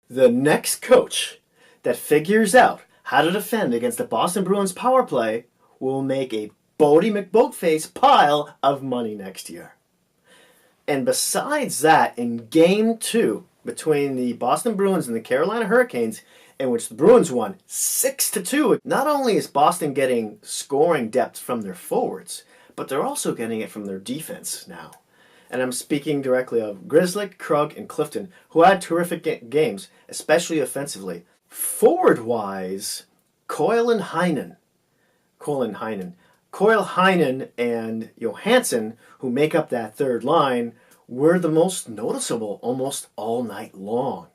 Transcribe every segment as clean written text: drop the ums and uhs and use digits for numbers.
The next coach that figures out how to defend against the Boston Bruins power play will make a Bodie McBoatface pile of money next year. And besides that, in Game 2 between the Boston Bruins and the Carolina Hurricanes, in which the Bruins won 6-2, not only is Boston getting scoring depth from their forwards, but they're also getting it from their defense now. And I'm speaking directly of Grzelcyk, Krug, and Clifton, who had terrific games, especially offensively. Forward-wise, Coyle Heinen and Johansson, who make up that third line, were the most noticeable almost all night long.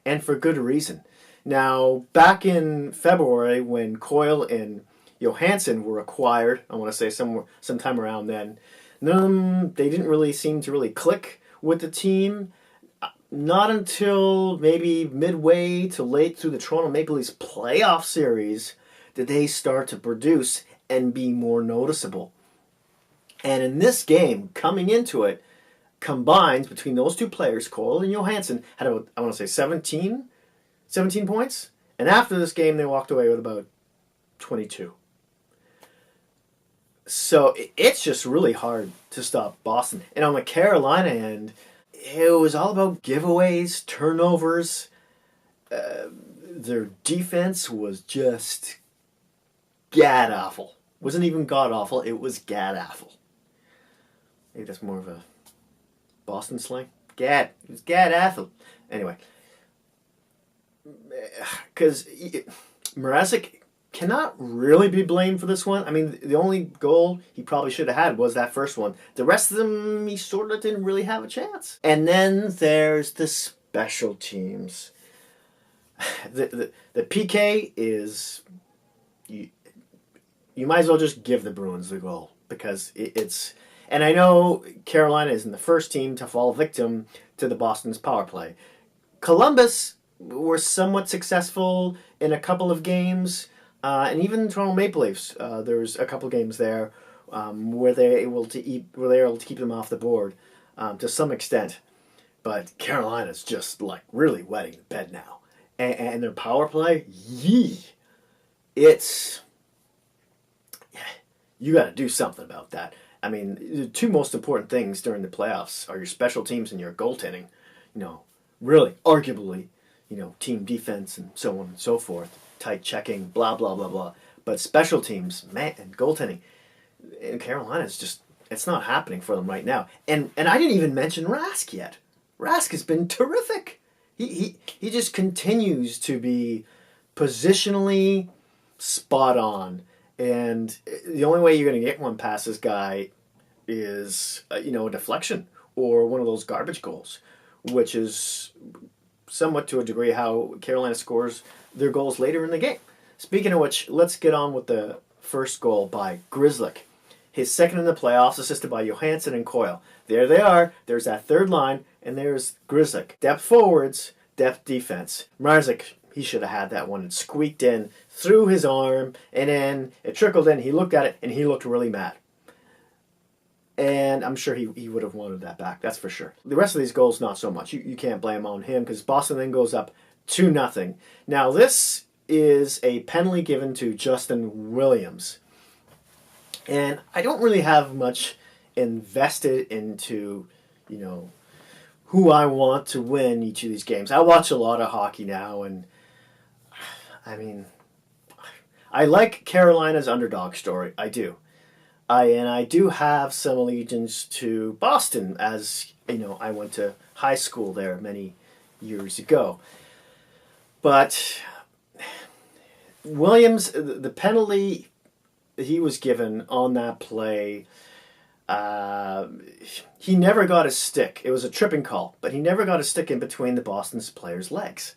And for good reason. Now, back in February, when Coyle and Johansson were acquired, I want to say sometime around then, none of them, they didn't really seem to really click with the team. Not until maybe midway to late through the Toronto Maple Leafs playoff series did they start to produce and be more noticeable. And in this game, coming into it, combined between those two players, Coyle and Johansson, had about, I want to say 17 points. And after this game, they walked away with about 22. So it's just really hard to stop Boston. And on the Carolina end, it was all about giveaways, turnovers. Their defense was just gad-awful. Wasn't even god-awful, it was gad-awful. Maybe that's more of a Boston slang? It was gad-awful. Anyway. Because Mrazek cannot really be blamed for this one. I mean, the only goal he probably should have had was that first one. The rest of them, he sort of didn't really have a chance. And then there's the special teams. The PK is... You might as well just give the Bruins the goal because it's... And I know Carolina isn't the first team to fall victim to the Boston's power play. Columbus were somewhat successful in a couple of games, and even Toronto Maple Leafs. There's a couple of games there where they're able to keep them off the board to some extent. But Carolina's just like really wetting the bed now, and their power play, it's... You got to do something about that. I mean, the two most important things during the playoffs are your special teams and your goaltending. Really, arguably, team defense and so on and so forth. Tight checking, blah, blah, blah, blah. But special teams, man, and goaltending in Carolina, it's not happening for them right now. And I didn't even mention Rask yet. Rask has been terrific. He just continues to be positionally spot on. And the only way you're going to get one past this guy is, a deflection or one of those garbage goals, which is somewhat to a degree how Carolina scores their goals later in the game. Speaking of which, let's get on with the first goal by Grzelcyk. His second in the playoffs, assisted by Johansson and Coyle. There they are. There's that third line, and there's Grzelcyk. Depth forwards, depth defense. Mrazek, he should have had that one. It squeaked in through his arm, and then it trickled in. He looked at it, and he looked really mad. And I'm sure he would have wanted that back, that's for sure. The rest of these goals, not so much. You can't blame on him, because Boston then goes up 2-0. Now, this is a penalty given to Justin Williams. And I don't really have much invested into, who I want to win each of these games. I watch a lot of hockey now, and I mean, I like Carolina's underdog story. I do. I do have some allegiance to Boston, as I went to high school there many years ago. But Williams, the penalty he was given on that play, he never got his stick. It was a tripping call, but he never got his stick in between the Boston player's legs.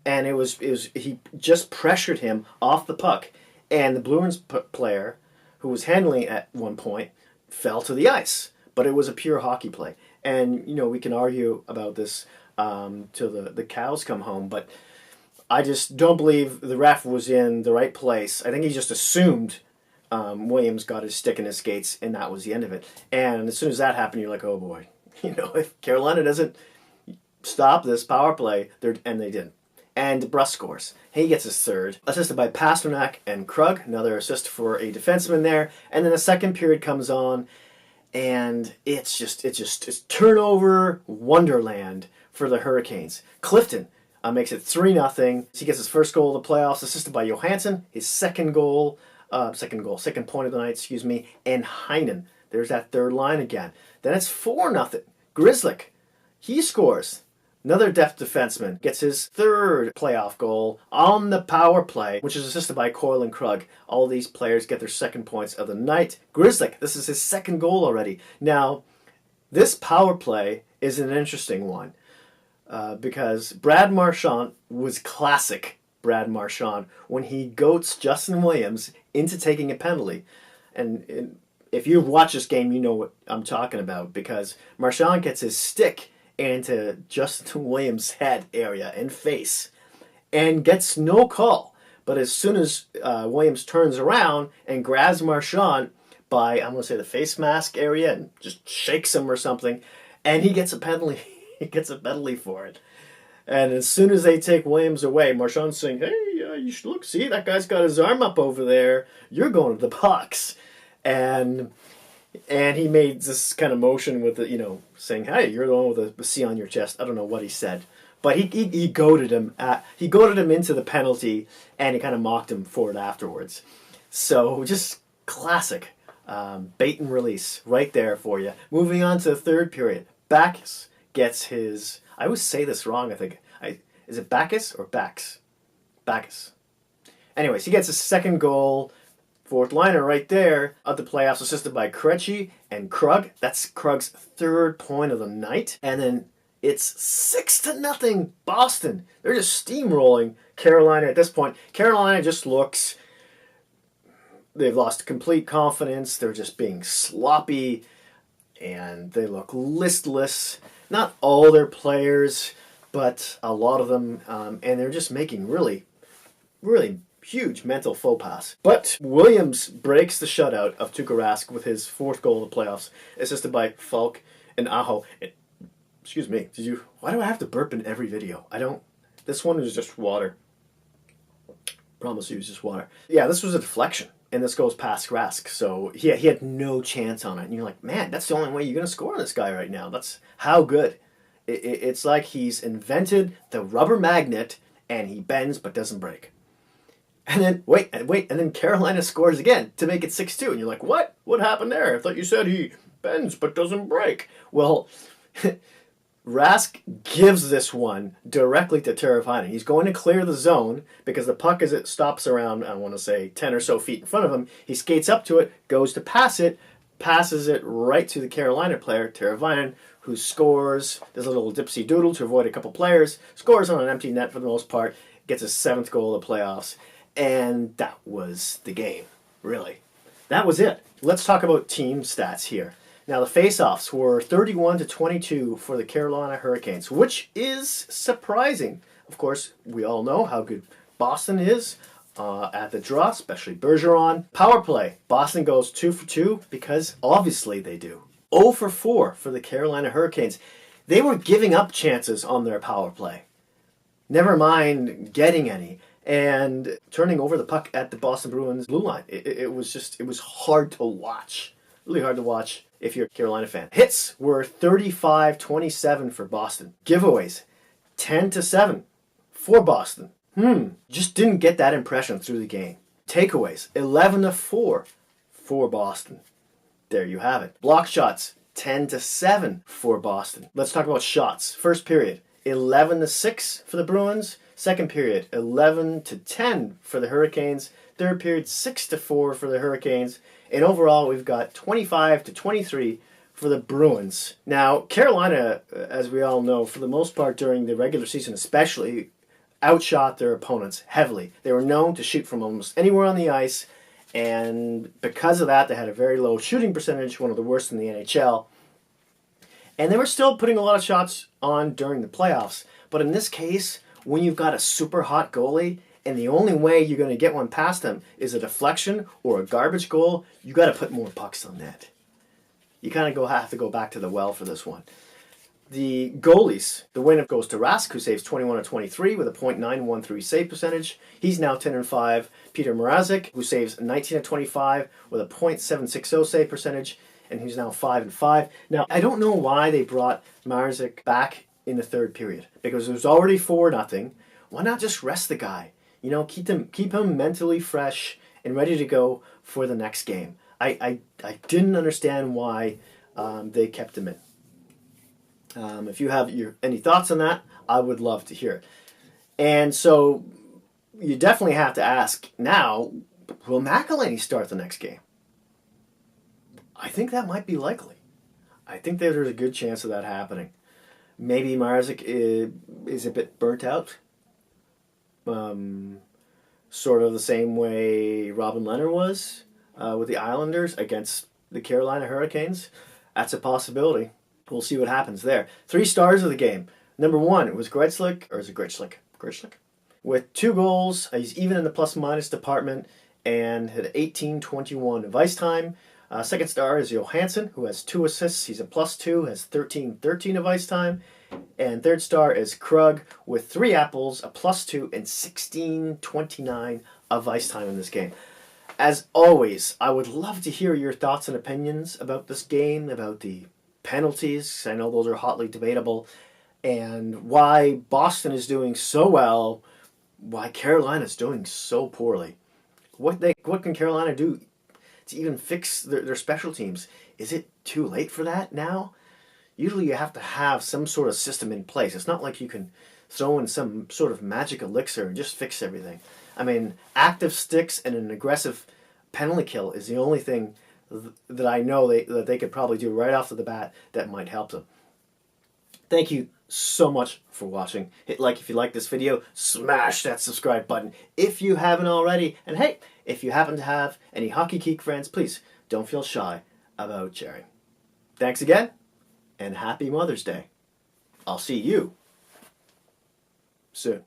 And he just pressured him off the puck. And the Bruins player, who was handling it at one point, fell to the ice. But it was a pure hockey play. And, we can argue about this till the cows come home, but I just don't believe the ref was in the right place. I think he just assumed Williams got his stick in his skates, and that was the end of it. And as soon as that happened, you're like, oh boy. If Carolina doesn't stop this power play, and they didn't. and DeBrusk scores. He gets his third, assisted by Pasternak and Krug, another assist for a defenseman there. And then the second period comes on, and it's turnover wonderland for the Hurricanes. Clifton makes it 3-0. He gets his first goal of the playoffs, assisted by Johansson. His second point of the night, and Heinen. There's that third line again. Then it's 4-0. Grzelcyk, he scores. Another depth defenseman gets his third playoff goal on the power play, which is assisted by Coyle and Krug. All these players get their second points of the night. Grzelcyk, this is his second goal already. Now, this power play is an interesting one because Brad Marchand was classic Brad Marchand when he goats Justin Williams into taking a penalty. And if you've watched this game, you know what I'm talking about, because Marchand gets his stick into Justin Williams' head area and face and gets no call. But as soon as Williams turns around and grabs Marchand by, I'm going to say, the face mask area and just shakes him or something, and he gets a penalty. He gets a penalty for it. And as soon as they take Williams away, Marchand's saying, hey, you should look, see, that guy's got his arm up over there. You're going to the pucks. And he made this kind of motion with the, saying, hey, you're the one with a C on your chest. I don't know what he said. But he goaded him. He goaded him into the penalty, and he kind of mocked him for it afterwards. So just classic bait and release right there for you. Moving on to the third period. Backus gets his... I always say this wrong, I think. Is it Backus or Bax? Backus. Anyways, he gets his second goal. Fourth liner right there of the playoffs, assisted by Krejci and Krug. That's Krug's third point of the night. And then it's 6-0 Boston. They're just steamrolling Carolina at this point. Carolina just looks... They've lost complete confidence. They're just being sloppy. And they look listless. Not all their players, but a lot of them. And they're just making really, really huge mental faux pas. But Williams breaks the shutout of Tuukka Rask with his fourth goal of the playoffs, assisted by Falk and Aho. Excuse me. Why do I have to burp in every video? I don't. This one is just water. Promise you, it's just water. Yeah, this was a deflection, and this goes past Rask. So he had no chance on it. And you're like, man, that's the only way you're going to score on this guy right now. That's how good. It's like he's invented the rubber magnet, and he bends but doesn't break. And then, wait, and then Carolina scores again to make it 6-2. And you're like, what? What happened there? I thought you said he bends but doesn't break. Well, Rask gives this one directly to Teravainen. He's going to clear the zone because the puck, as it stops around, I want to say, 10 or so feet in front of him, he skates up to it, goes to pass it, passes it right to the Carolina player, Teravainen, who scores. Does a little dipsy doodle to avoid a couple players, scores on an empty net for the most part, gets his seventh goal of the playoffs. And that was the game, really. That was it. Let's talk about team stats here. Now, the faceoffs were 31-22 for the Carolina Hurricanes, which is surprising. Of course, we all know how good Boston is at the draw, especially Bergeron. Power play, Boston goes 2 for 2 because obviously they do. 0 for 4 for the Carolina Hurricanes. They were giving up chances on their power play. Never mind getting any. And turning over the puck at the Boston Bruins blue line. It was hard to watch. Really hard to watch if you're a Carolina fan. Hits were 35-27 for Boston. Giveaways, 10-7 for Boston. Just didn't get that impression through the game. Takeaways, 11-4 for Boston. There you have it. Block shots, 10-7 for Boston. Let's talk about shots. First period, 11-6 for the Bruins. Second period, 11-10 for the Hurricanes. Third period, 6-4 for the Hurricanes. And overall, we've got 25-23 for the Bruins. Now, Carolina, as we all know, for the most part during the regular season especially, outshot their opponents heavily. They were known to shoot from almost anywhere on the ice, and because of that, they had a very low shooting percentage, one of the worst in the NHL. And they were still putting a lot of shots on during the playoffs. But in this case, when you've got a super hot goalie, and the only way you're going to get one past them is a deflection or a garbage goal, you got to put more pucks on net. You kind of have to go back to the well for this one. The goalies, the win goes to Rask, who saves 21 of 23 with a .913 save percentage. He's now 10 and 5. Peter Mrazek, who saves 19 of 25 with a .760 save percentage, and he's now 5 and 5. Now, I don't know why they brought Mrazek back in the third period, because it was already 4-0. Why not just rest the guy? You know, keep him mentally fresh and ready to go for the next game. I didn't understand why they kept him in. If you have any thoughts on that, I would love to hear it. And so you definitely have to ask now, will McElhinney start the next game? I think that might be likely. I think that there's a good chance of that happening. Maybe Mrazek is a bit burnt out. Sort of the same way Robin Lehner was with the Islanders against the Carolina Hurricanes. That's a possibility. We'll see what happens there. 3 stars of the game. Number 1, it was Gretzlick, or is it Grichlick? Grichlick? With 2 goals, he's even in the plus-minus department, and had 18-21 of ice time. Second star is Johansson, who has 2 assists. He's a +2, has 13-13 of ice time. And third star is Krug with 3 apples, a +2, and 16-29 of ice time in this game. As always, I would love to hear your thoughts and opinions about this game, about the penalties. I know those are hotly debatable, and why Boston is doing so well, why Carolina is doing so poorly. What can Carolina do to even fix their special teams? Is it too late for that now? Usually you have to have some sort of system in place. It's not like you can throw in some sort of magic elixir and just fix everything. I mean, active sticks and an aggressive penalty kill is the only thing that I know that they could probably do right off the bat that might help them. Thank you so much for watching. Hit like if you like this video. Smash that subscribe button if you haven't already. And hey, if you happen to have any Hockey Geek friends, please don't feel shy about sharing. Thanks again, and happy Mother's Day. I'll see you soon.